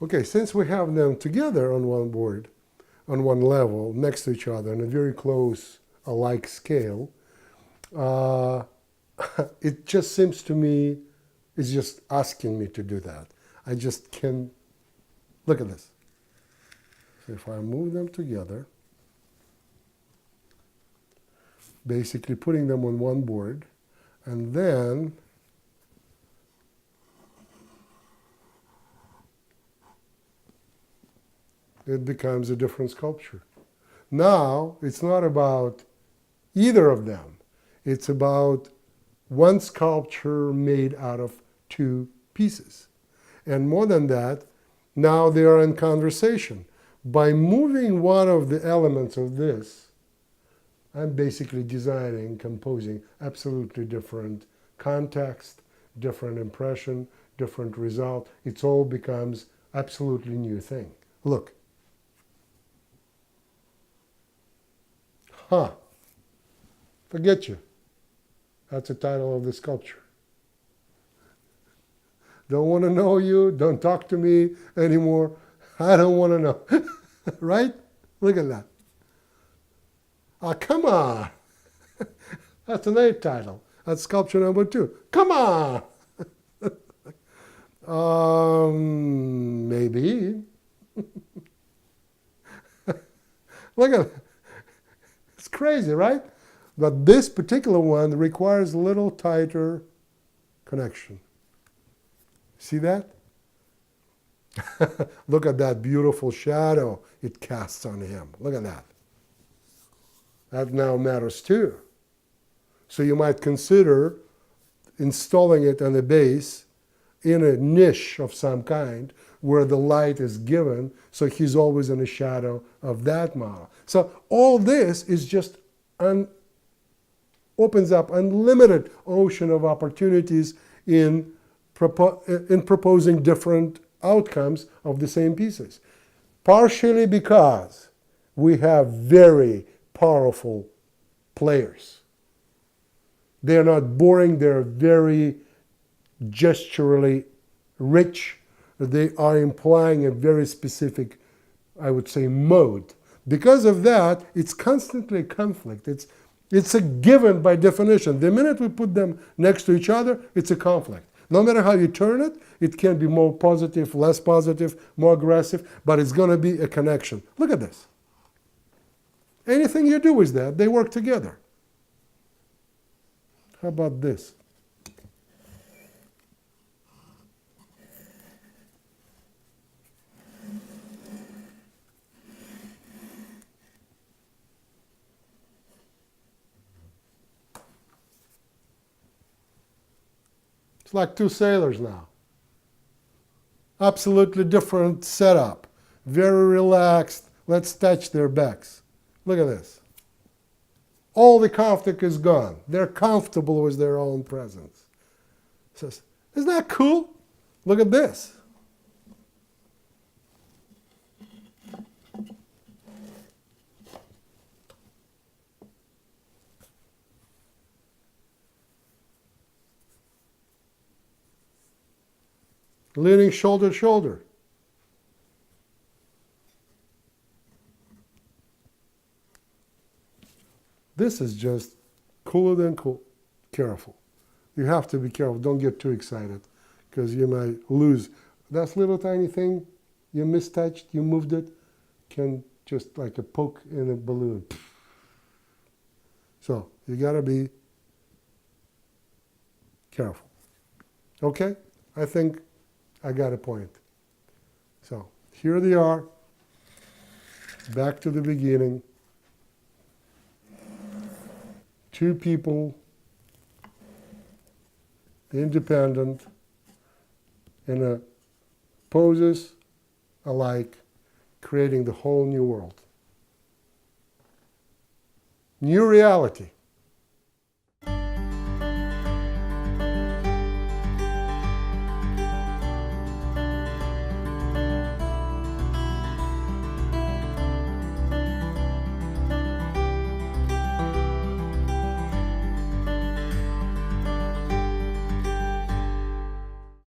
Okay, since we have them together on one board, on one level, next to each other, in a very close, alike scale, uh, it just seems to me, it's just asking me to do that. I just can, look at this. So if I move them together, basically putting them on one board, and then it becomes a different sculpture. Now, it's not about either of them. It's about one sculpture made out of two pieces. And more than that, now they are in conversation. By moving one of the elements of this, I'm basically designing, composing absolutely different context, different impression, different result. It all becomes absolutely new thing. Look. Huh. Forget you. That's the title of the sculpture. Don't want to know you. Don't talk to me anymore. I don't want to know. Right? Look at that. Ah, come on. That's another title. That's sculpture number 2. Come on. Maybe. Look at it. It's crazy, right? But this particular one requires a little tighter connection. See that? Look at that beautiful shadow it casts on him. Look at that. That now matters too. So you might consider installing it on the base in a niche of some kind where the light is given, so he's always in the shadow of that model. So all this is just opens up unlimited ocean of opportunities in proposing different outcomes of the same pieces. Partially because we have very powerful players. They're not boring, they're very gesturally rich. They are implying a very specific, I would say, mode. Because of that, it's constantly a conflict. It's a given by definition. The minute we put them next to each other, it's a conflict. No matter how you turn it, it can be more positive, less positive, more aggressive, but it's going to be a connection. Look at this. Anything you do with that, they work together. How about this? It's like two sailors now. Absolutely different setup. Very relaxed. Let's touch their backs. Look at this. All the conflict is gone. They're comfortable with their own presence. Says, isn't that cool? Look at this. Leaning shoulder to shoulder. This is just cooler than cool. Careful. You have to be careful. Don't get too excited because you might lose. That little tiny thing you mistouched, you moved it, can just like a poke in a balloon. So you got to be careful. Okay? I think I got a point. So here they are. Back to the beginning. Two people, independent, in a poses alike, creating the whole new world. New reality.